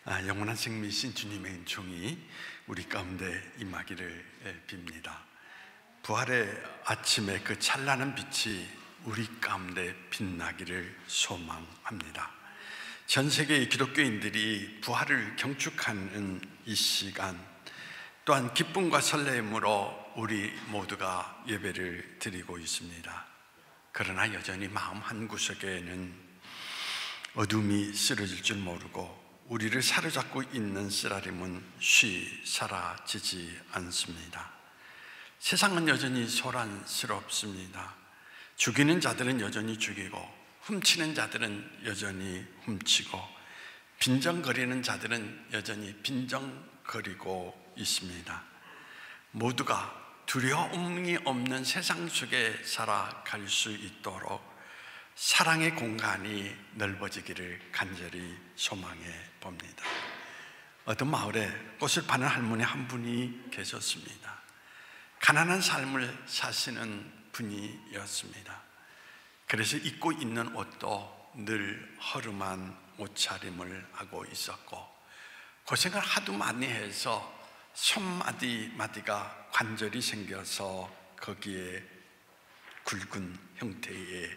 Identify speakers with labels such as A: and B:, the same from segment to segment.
A: 영원한 생미신 주님의 은총이 우리 가운데 임하기를 빕니다. 부활의 아침에 그 찬란한 빛이 우리 가운데 빛나기를 소망합니다. 전 세계의 기독교인들이 부활을 경축하는 이 시간, 또한 기쁨과 설렘으로 우리 모두가 예배를 드리고 있습니다. 그러나 여전히 마음 한구석에는 어둠이 쓰러질 줄 모르고 우리를 사로잡고 있는 쓰라림은 쉬 사라지지 않습니다. 세상은 여전히 소란스럽습니다. 죽이는 자들은 여전히 죽이고, 훔치는 자들은 여전히 훔치고, 빈정거리는 자들은 여전히 빈정거리고 있습니다. 모두가 두려움이 없는 세상 속에 살아갈 수 있도록 사랑의 공간이 넓어지기를 간절히 소망해 봅니다. 어떤 마을에 꽃을 파는 할머니 한 분이 계셨습니다. 가난한 삶을 사시는 분이었습니다. 그래서 입고 있는 옷도 늘 허름한 옷차림을 하고 있었고, 고생을 하도 많이 해서 손마디마디가 관절이 생겨서 거기에 굵은 형태의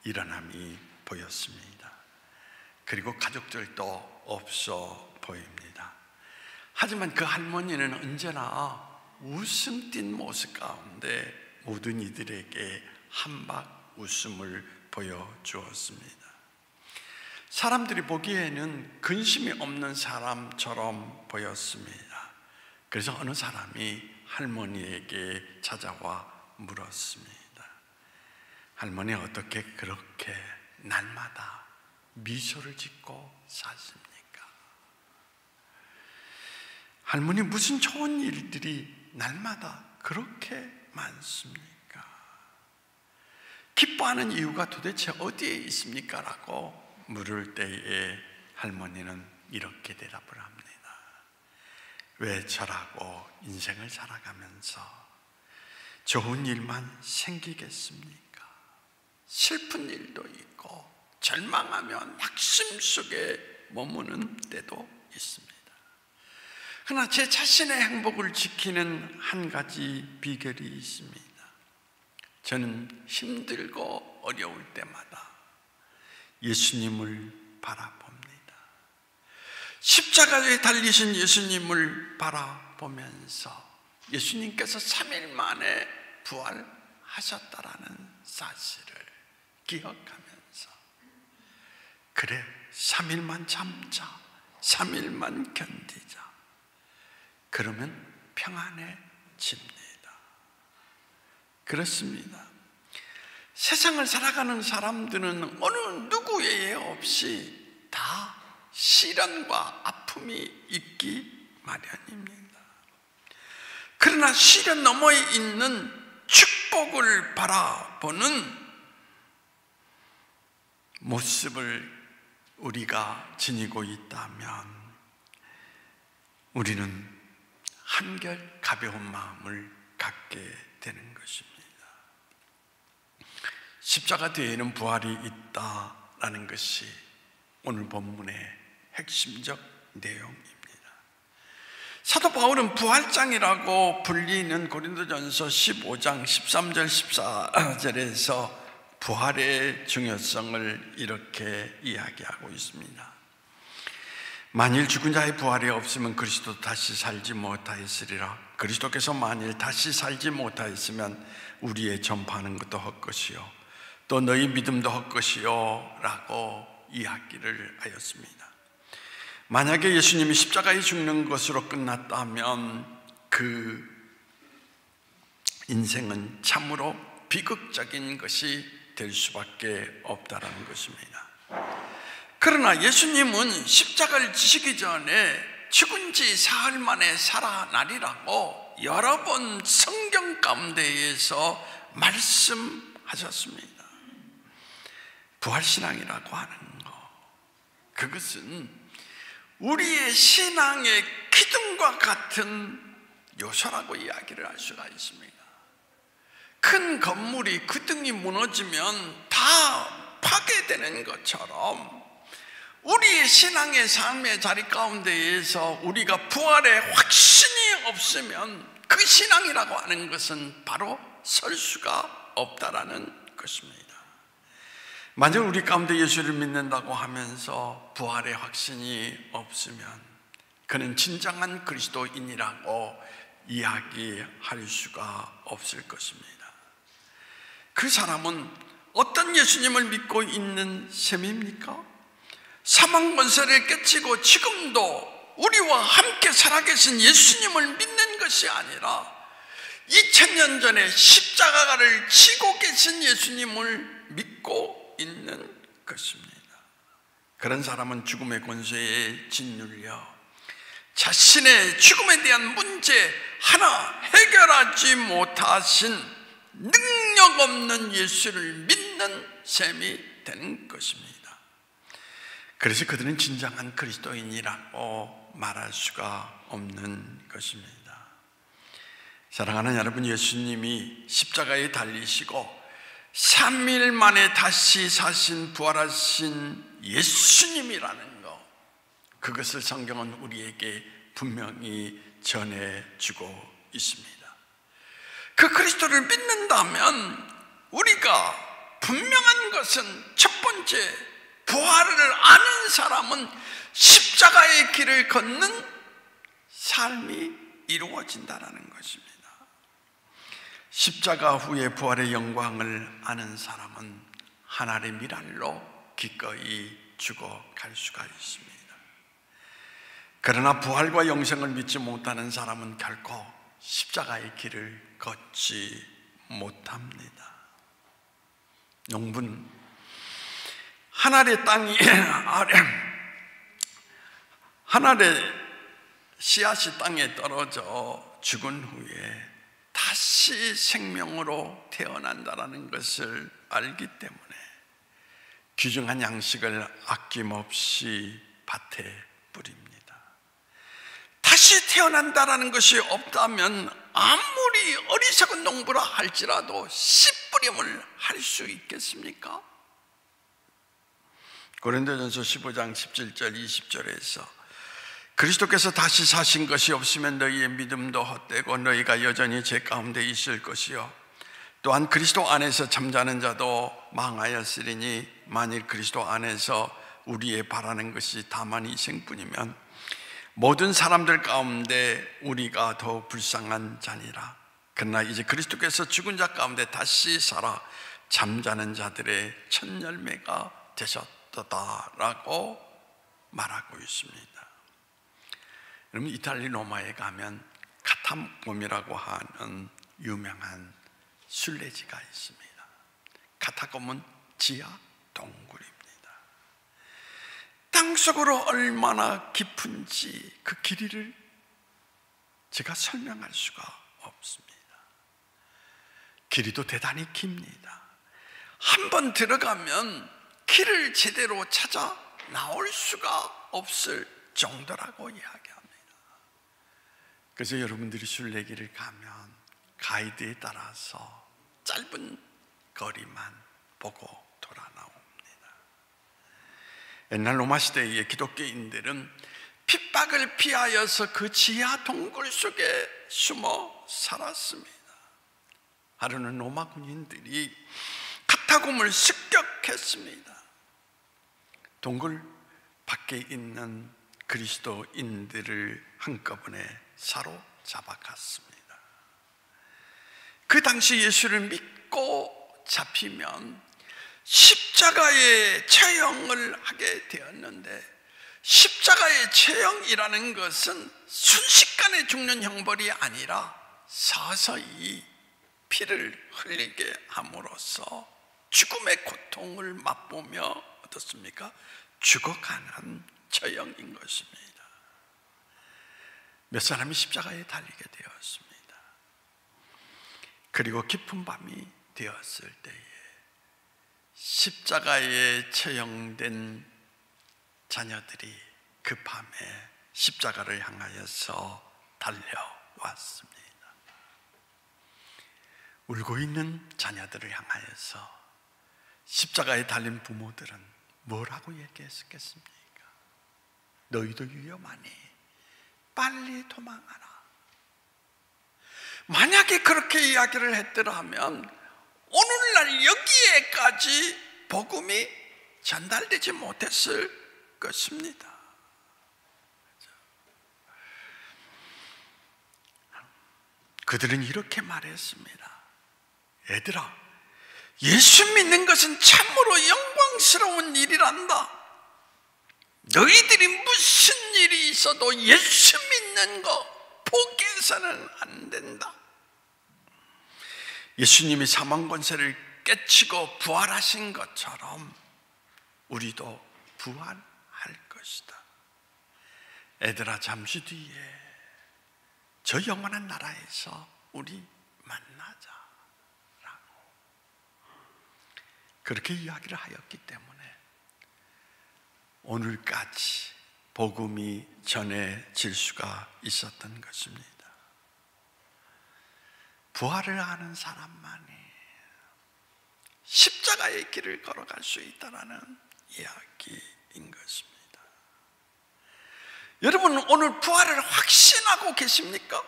A: 일어남이 보였습니다. 그리고 가족들도 없어 보입니다. 하지만 그 할머니는 언제나 웃음 띤 모습 가운데 모든 이들에게 한박 웃음을 보여주었습니다. 사람들이 보기에는 근심이 없는 사람처럼 보였습니다. 그래서 어느 사람이 할머니에게 찾아와 물었습니다. 할머니, 어떻게 그렇게 날마다 미소를 짓고 사십니까? 할머니, 무슨 좋은 일들이 날마다 그렇게 많습니까? 기뻐하는 이유가 도대체 어디에 있습니까? 라고 물을 때에 할머니는 이렇게 대답을 합니다. 왜 저라고 인생을 살아가면서 좋은 일만 생기겠습니까? 슬픈 일도 있고 절망하며 낙심 속에 머무는 때도 있습니다. 그러나 제 자신의 행복을 지키는 한 가지 비결이 있습니다. 저는 힘들고 어려울 때마다 예수님을 바라봅니다. 십자가에 달리신 예수님을 바라보면서 예수님께서 3일 만에 부활하셨다라는 사실을 기억하면서, 그래, 3일만 참자, 3일만 견디자, 그러면 평안해집니다. 그렇습니다. 세상을 살아가는 사람들은 어느 누구의 예 없이 다 시련과 아픔이 있기 마련입니다. 그러나 시련 너머에 있는 축복을 바라보는 모습을 우리가 지니고 있다면 우리는 한결 가벼운 마음을 갖게 되는 것입니다. 십자가 뒤에는 부활이 있다라는 것이 오늘 본문의 핵심적 내용입니다. 사도 바울은 부활장이라고 불리는 고린도전서 15장 13절 14절에서 부활의 중요성을 이렇게 이야기하고 있습니다. 만일 죽은 자의 부활이 없으면 그리스도 다시 살지 못하였으리라. 그리스도께서 만일 다시 살지 못하였으면 우리의 전파하는 것도 헛것이요 또 너희 믿음도 헛것이요 라고 이야기를 하였습니다. 만약에 예수님이 십자가에 죽는 것으로 끝났다면 그 인생은 참으로 비극적인 것이 될 수밖에 없다라는 것입니다. 그러나 예수님은 십자가를 지시기 전에 죽은 지 사흘 만에 살아나리라고 여러 번 성경 가운데에서 말씀하셨습니다. 부활신앙이라고 하는 것, 그것은 우리의 신앙의 기둥과 같은 요소라고 이야기를 할 수가 있습니다. 큰 건물이 그 등이 무너지면 다 파괴되는 것처럼 우리의 신앙의 삶의 자리 가운데에서 우리가 부활의 확신이 없으면 그 신앙이라고 하는 것은 바로 설 수가 없다라는 것입니다. 만약 우리 가운데 예수를 믿는다고 하면서 부활의 확신이 없으면 그는 진정한 그리스도인이라고 이야기할 수가 없을 것입니다. 그 사람은 어떤 예수님을 믿고 있는 셈입니까? 사망 권세를 깨치고 지금도 우리와 함께 살아계신 예수님을 믿는 것이 아니라 2000년 전에 십자가를 지고 계신 예수님을 믿고 있는 것입니다. 그런 사람은 죽음의 권세에 짓눌려 자신의 죽음에 대한 문제 하나 해결하지 못하신 능력 없는 예수를 믿는 셈이 되는 것입니다. 그래서 그들은 진정한 그리스도인이라고 말할 수가 없는 것입니다. 사랑하는 여러분, 예수님이 십자가에 달리시고 3일 만에 다시 사신 부활하신 예수님이라는 것, 그것을 성경은 우리에게 분명히 전해주고 있습니다. 그 그리스도를 믿는다면 우리가 분명한 것은 첫 번째, 부활을 아는 사람은 십자가의 길을 걷는 삶이 이루어진다는 것입니다. 십자가 후에 부활의 영광을 아는 사람은 하나님의 미랄로 기꺼이 죽어갈 수가 있습니다. 그러나 부활과 영생을 믿지 못하는 사람은 결코 십자가의 길을 걷지 못합니다. 농부는 하늘의 땅이 하늘의 씨앗이 땅에 떨어져 죽은 후에 다시 생명으로 태어난다는 것을 알기 때문에 귀중한 양식을 아낌없이 밭에 뿌립니다. 다시 태어난다는 것이 없다면 아무리 어리석은 농부라 할지라도 씨 뿌림을 할 수 있겠습니까? 고린도전서 15장 17절 20절에서 그리스도께서 다시 사신 것이 없으면 너희의 믿음도 헛되고 너희가 여전히 죄 가운데 있을 것이요 또한 그리스도 안에서 잠자는 자도 망하였으리니 만일 그리스도 안에서 우리의 바라는 것이 다만 이생뿐이면 모든 사람들 가운데 우리가 더 불쌍한 자니라. 그러나 이제 그리스도께서 죽은 자 가운데 다시 살아 잠자는 자들의 첫 열매가 되셨다라고 말하고 있습니다. 여러분, 이탈리 로마에 가면 카타콤이라고 하는 유명한 순례지가 있습니다. 카타콤은 지하 동굴입니다. 땅속으로 얼마나 깊은지 그 길이를 제가 설명할 수가 없습니다. 길이도 대단히 깁니다. 한번 들어가면 길을 제대로 찾아 나올 수가 없을 정도라고 이야기합니다. 그래서 여러분들이 순례길을 가면 가이드에 따라서 짧은 거리만 보고 돌아 나옵니다. 옛날 로마 시대의 기독교인들은 핍박을 피하여서 그 지하 동굴 속에 숨어 살았습니다. 하루는 로마 군인들이 카타콤을 습격했습니다. 동굴 밖에 있는 그리스도인들을 한꺼번에 사로잡아갔습니다. 그 당시 예수를 믿고 잡히면 십자가의 처형을 하게 되었는데, 십자가의 처형이라는 것은 순식간에 죽는 형벌이 아니라 서서히 피를 흘리게 함으로써 죽음의 고통을 맛보며 어떻습니까? 죽어가는 처형인 것입니다. 몇 사람이 십자가에 달리게 되었습니다. 그리고 깊은 밤이 되었을 때에 십자가에 처형된 자녀들이 그 밤에 십자가를 향하여서 달려왔습니다. 울고 있는 자녀들을 향하여서 십자가에 달린 부모들은 뭐라고 얘기했겠습니까? 너희도 위험하니 빨리 도망하라. 만약에 그렇게 이야기를 했더라면 오늘날 여기에까지 복음이 전달되지 못했을 것입니다. 그들은 이렇게 말했습니다. 얘들아, 예수 믿는 것은 참으로 영광스러운 일이란다. 너희들이 무슨 일이 있어도 예수 믿는 거 포기해서는 안 된다. 예수님이 사망 권세를 깨치고 부활하신 것처럼 우리도 부활할 것이다. 애들아, 잠시 뒤에 저 영원한 나라에서 우리 만나자 라고 그렇게 이야기를 하였기 때문에 오늘까지 복음이 전해질 수가 있었던 것입니다. 부활을 아는 사람만이 십자가의 길을 걸어갈 수 있다는 이야기인 것입니다. 여러분, 오늘 부활을 확신하고 계십니까?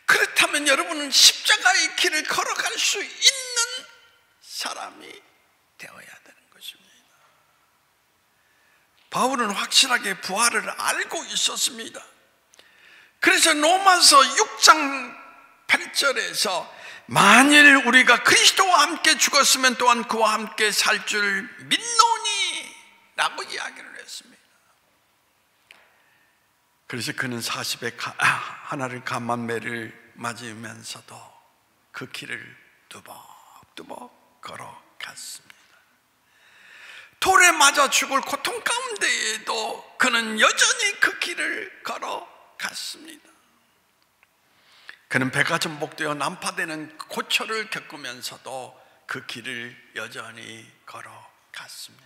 A: 그렇다면 여러분은 십자가의 길을 걸어갈 수 있는 사람이 되어야 되는 것입니다. 바울은 확실하게 부활을 알고 있었습니다. 그래서 로마서 6장 8절에서 만일 우리가 그리스도와 함께 죽었으면 또한 그와 함께 살 줄 믿노니 라고 이야기를 했습니다. 그래서 그는 40에 하나를 감만매를 맞으면서도 그 길을 뚜벅뚜벅 걸어갔습니다. 돌에 맞아 죽을 고통 가운데에도 그는 여전히 그 길을 걸어갔습니다. 그는 배가 전복되어 난파되는 고초를 겪으면서도 그 길을 여전히 걸어갔습니다.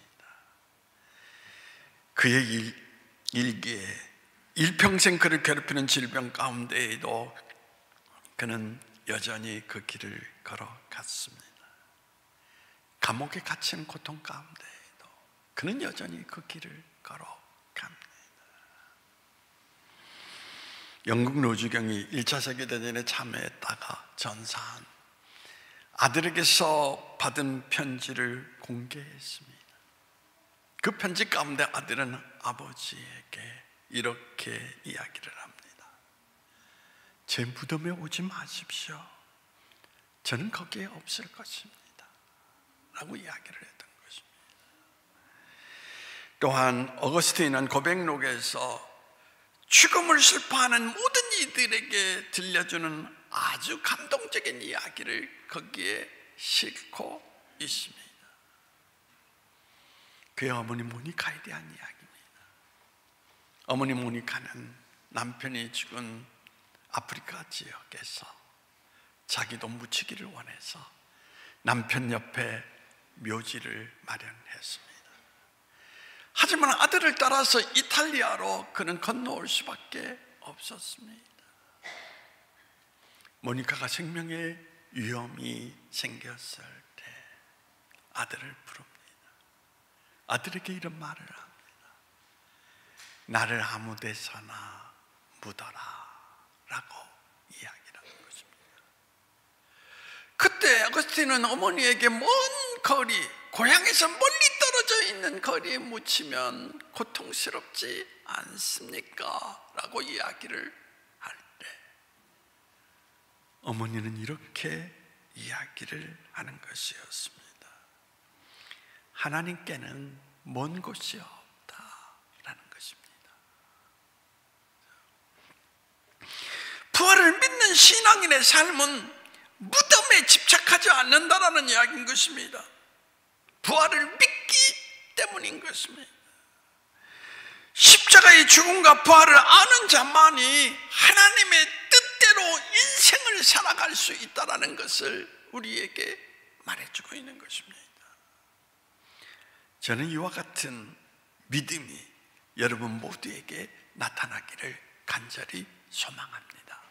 A: 그의 일기에 일평생 그를 괴롭히는 질병 가운데에도 그는 여전히 그 길을 걸어갔습니다. 감옥에 갇힌 고통 가운데에도 그는 여전히 그 길을 걸어갑니다. 영국 노주경이 1차 세계대전에 참여했다가 전사한 아들에게서 받은 편지를 공개했습니다. 그 편지 가운데 아들은 아버지에게 이렇게 이야기를 합니다. 제 무덤에 오지 마십시오. 저는 거기에 없을 것입니다 라고 이야기를 했던 것입니다. 또한 어거스틴은 고백록에서 죽음을 슬퍼하는 모든 이들에게 들려주는 아주 감동적인 이야기를 거기에 싣고 있습니다. 그의 어머니 모니카에 대한 이야기입니다. 어머니 모니카는 남편이 죽은 아프리카 지역에서 자기도 묻히기를 원해서 남편 옆에 묘지를 마련했습니다. 하지만 아들을 따라서 이탈리아로 그는 건너올 수밖에 없었습니다. 모니카가 생명의 위험이 생겼을 때 아들을 부릅니다. 아들에게 이런 말을 합니다. 나를 아무 데서나 묻어라 라고 이야기를 하는 것입니다. 그때 아거스틴은 어머니에게 먼 거리, 고향에서 멀리 떨어져 있는 거리에 묻히면 고통스럽지 않습니까? 라고 이야기를 할 때 어머니는 이렇게 이야기를 하는 것이었습니다. 하나님께는 먼 곳이 없다라는 것입니다. 부활을 믿는 신앙인의 삶은 무덤에 집착하지 않는다라는 이야기인 것입니다. 부활을 믿기 때문인 것입니다. 십자가의 죽음과 부활을 아는 자만이 하나님의 뜻대로 인생을 살아갈 수 있다는 것을 우리에게 말해주고 있는 것입니다. 저는 이와 같은 믿음이 여러분 모두에게 나타나기를 간절히 소망합니다.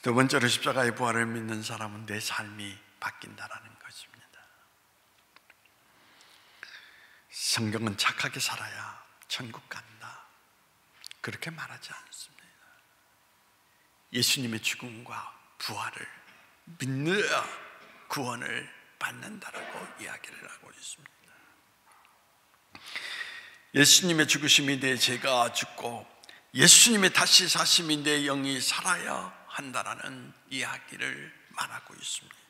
A: 두 번째로 십자가의 부활을 믿는 사람은 내 삶이 바뀐다라는 것입니다. 성경은 착하게 살아야 천국 갑니다. 그렇게 말하지 않습니다. 예수님의 죽음과 부활을 믿느라 구원을 받는다라고 이야기를 하고 있습니다. 예수님의 죽으심이 내 죄가 죽고 예수님의 다시 사심이 내 영이 살아야 한다라는 이야기를 말하고 있습니다.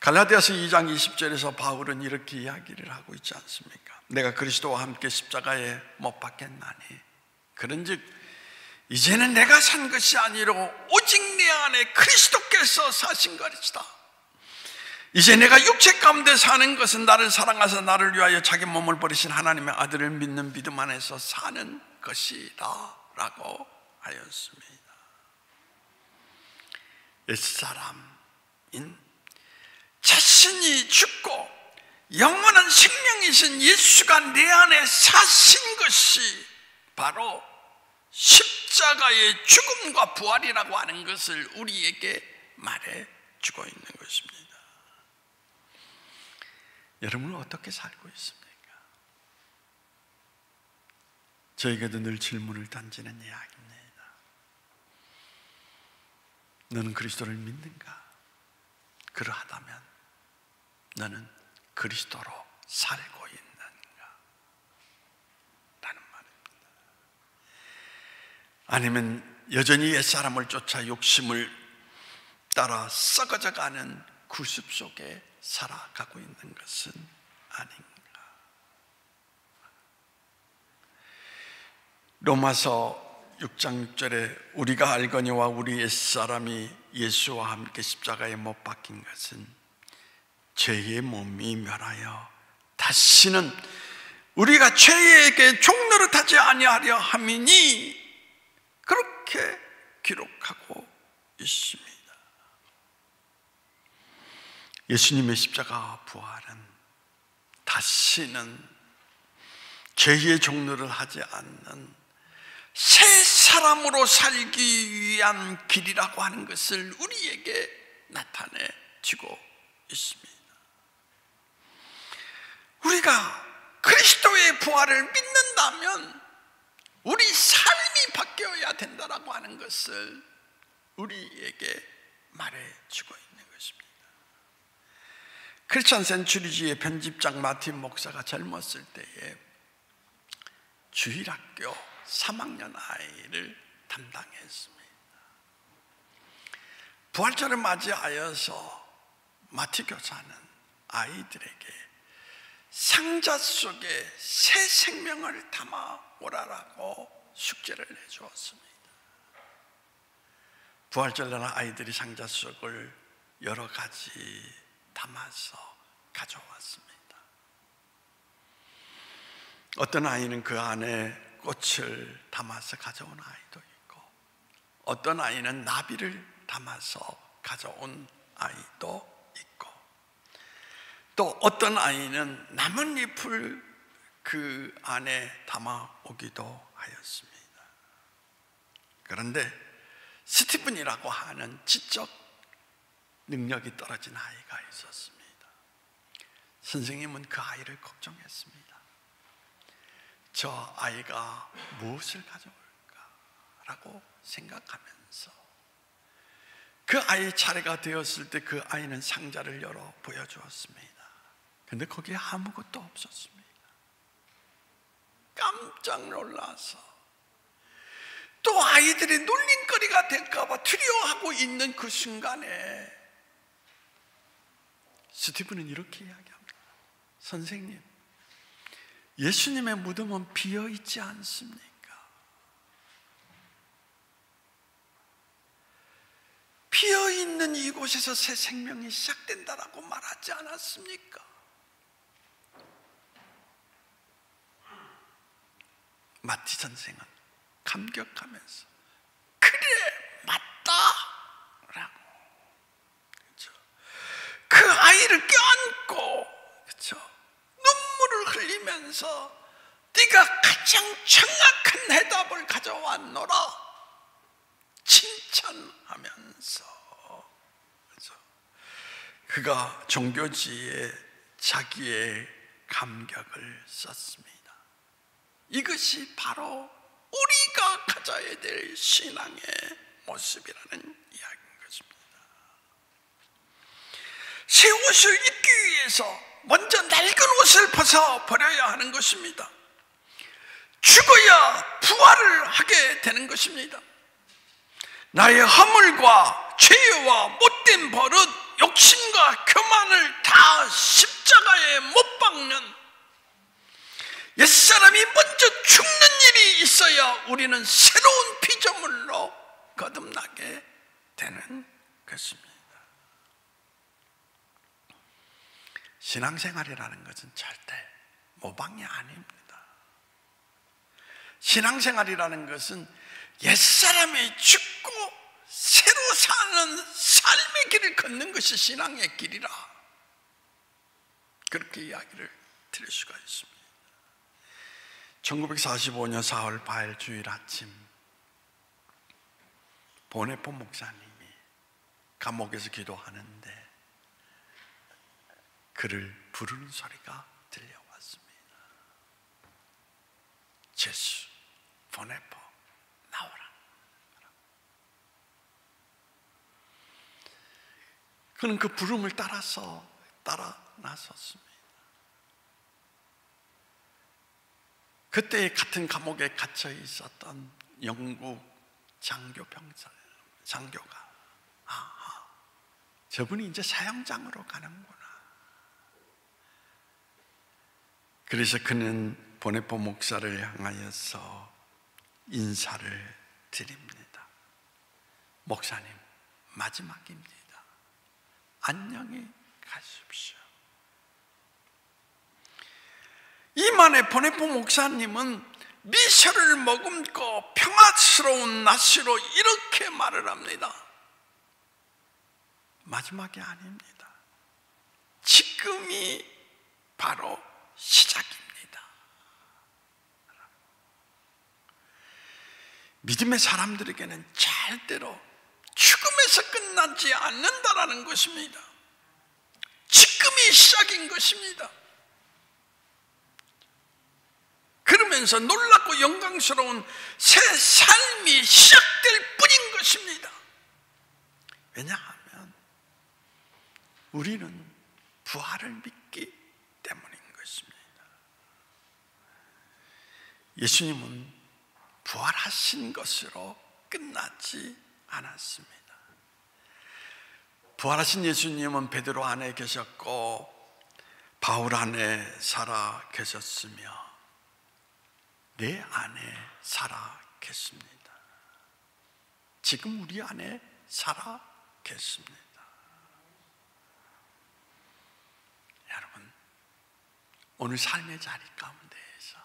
A: 갈라디아서 2장 20절에서 바울은 이렇게 이야기를 하고 있지 않습니까? 내가 그리스도와 함께 십자가에 못 박혔나니 그런즉 이제는 내가 산 것이 아니로 오직 내 안에 그리스도께서 사신 것이다. 이제 내가 육체 가운데 사는 것은 나를 사랑하사 나를 위하여 자기 몸을 버리신 하나님의 아들을 믿는 믿음 안에서 사는 것이다 라고 하였습니다. 옛사람인 자신이 죽고 영원한 생명이신 예수가 내 안에 사신 것이 바로 십자가의 죽음과 부활이라고 하는 것을 우리에게 말해주고 있는 것입니다. 여러분은 어떻게 살고 있습니까? 저에게도 늘 질문을 던지는 이야기입니다. 너는 그리스도를 믿는가? 그러하다면 너는 그리스도로 살고 있는가? 라는 말입니다. 아니면 여전히 옛사람을 쫓아 욕심을 따라 썩어져가는 구습 속에 살아가고 있는 것은 아닌가? 로마서 6장 6절에 우리가 알거니와 우리 옛사람이 예수와 함께 십자가에 못 박힌 것은 죄의 몸이 멸하여 다시는 우리가 죄에게 종노릇하지 아니하려 함이니 그렇게 기록하고 있습니다. 예수님의 십자가 부활은 다시는 죄의 종노를 하지 않는 새 사람으로 살기 위한 길이라고 하는 것을 우리에게 나타내 주고 있습니다. 우리가 그리스도의 부활을 믿는다면 우리 삶이 바뀌어야 된다라고 하는 것을 우리에게 말해주고 있는 것입니다. 크리스천 센츄리지의 편집장 마틴 목사가 젊었을 때에 주일학교 3학년 아이를 담당했습니다. 부활절을 맞이하여서 마티 교사는 아이들에게 상자 속에 새 생명을 담아 오라라고 숙제를 내주었습니다. 부활절날 아이들이 상자 속을 여러 가지 담아서 가져왔습니다. 어떤 아이는 그 안에 꽃을 담아서 가져온 아이도 있고 어떤 아이는 나비를 담아서 가져온 아이도 있고 또 어떤 아이는 나뭇잎을 그 안에 담아 오기도 하였습니다. 그런데 스티븐이라고 하는 지적 능력이 떨어진 아이가 있었습니다. 선생님은 그 아이를 걱정했습니다. 저 아이가 무엇을 가져올까라고 생각하면서 그 아이의 차례가 되었을 때 그 아이는 상자를 열어 보여주었습니다. 그런데 거기에 아무것도 없었습니다. 깜짝 놀라서 또 아이들이 놀림거리가 될까봐 두려워하고 있는 그 순간에 스티븐은 이렇게 이야기합니다. 선생님, 예수님의 무덤은 비어있지 않습니까? 비어있는 이곳에서 새 생명이 시작된다라고 말하지 않았습니까? 마티 선생은 감격하면서 그래, 맞다! 라고, 그렇죠? 그 아이를 껴안고, 그렇죠? 눈물을 흘리면서 네가 가장 정확한 해답을 가져왔노라 칭찬하면서, 그렇죠? 그가 종교지에 자기의 감격을 썼습니다. 이것이 바로 우리가 가져야 될 신앙의 모습이라는 이야기인 것입니다. 새 옷을 입기 위해서 먼저 낡은 옷을 벗어버려야 하는 것입니다. 죽어야 부활을 하게 되는 것입니다. 나의 허물과 죄와 못된 버릇, 욕심과 교만을 다 십자가에 못 박는 옛사람이 먼저 죽는 일이 있어야 우리는 새로운 피조물로 거듭나게 되는 것입니다. 신앙생활이라는 것은 절대 모방이 아닙니다. 신앙생활이라는 것은 옛사람이 죽고 새로 사는 삶의 길을 걷는 것이 신앙의 길이라, 그렇게 이야기를 드릴 수가 있습니다. 1945년 4월 8일 주일 아침, 보네포 목사님이 감옥에서 기도하는데 그를 부르는 소리가 들려왔습니다. 제수, 보네포, 나오라. 그는 그 부름을 따라 나섰습니다. 그때 같은 감옥에 갇혀 있었던 영국 장교가 저분이 이제 사형장으로 가는구나. 그래서 그는 보네포 목사를 향하여서 인사를 드립니다. 목사님, 마지막입니다. 안녕히 가십시오. 이만에 보네포 목사님은 미셔를 머금고 평화스러운 낯으로 이렇게 말을 합니다. 마지막이 아닙니다. 지금이 바로 시작입니다. 믿음의 사람들에게는 절대로 죽음에서 끝나지 않는다라는 것입니다. 지금이 시작인 것입니다. 그러면서 놀랍고 영광스러운 새 삶이 시작될 뿐인 것입니다. 왜냐하면 우리는 부활을 믿기 때문인 것입니다. 예수님은 부활하신 것으로 끝나지 않았습니다. 부활하신 예수님은 베드로 안에 계셨고 바울 안에 살아 계셨으며 내 안에 살아 계십니다. 지금 우리 안에 살아 계십니다. 여러분, 오늘 삶의 자리 가운데에서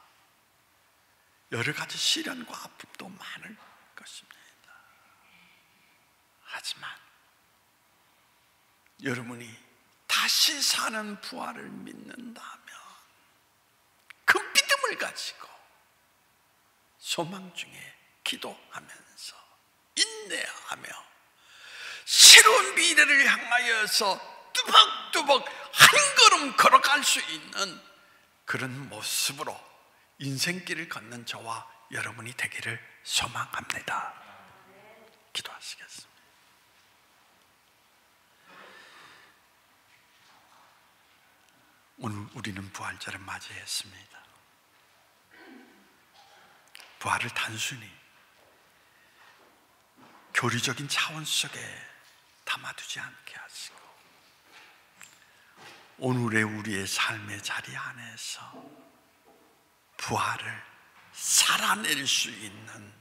A: 여러 가지 시련과 아픔도 많을 것입니다. 하지만 여러분이 다시 사는 부활을 믿는다면 그 믿음을 가지고 소망 중에 기도하면서 인내하며 새로운 미래를 향하여서 뚜벅뚜벅 한 걸음 걸어갈 수 있는 그런 모습으로 인생길을 걷는 저와 여러분이 되기를 소망합니다. 기도하시겠습니다. 오늘 우리는 부활절을 맞이했습니다. 부활을 단순히 교리적인 차원 속에 담아두지 않게 하시고 오늘의 우리의 삶의 자리 안에서 부활을 살아낼 수 있는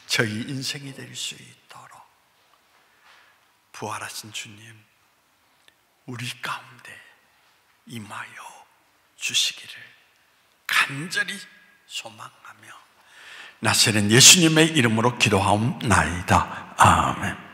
A: 저희 인생이 될 수 있도록 부활하신 주님 우리 가운데 임하여 주시기를 간절히 소망하며 나사렛 예수님의 이름으로 기도하옵나이다. 아멘.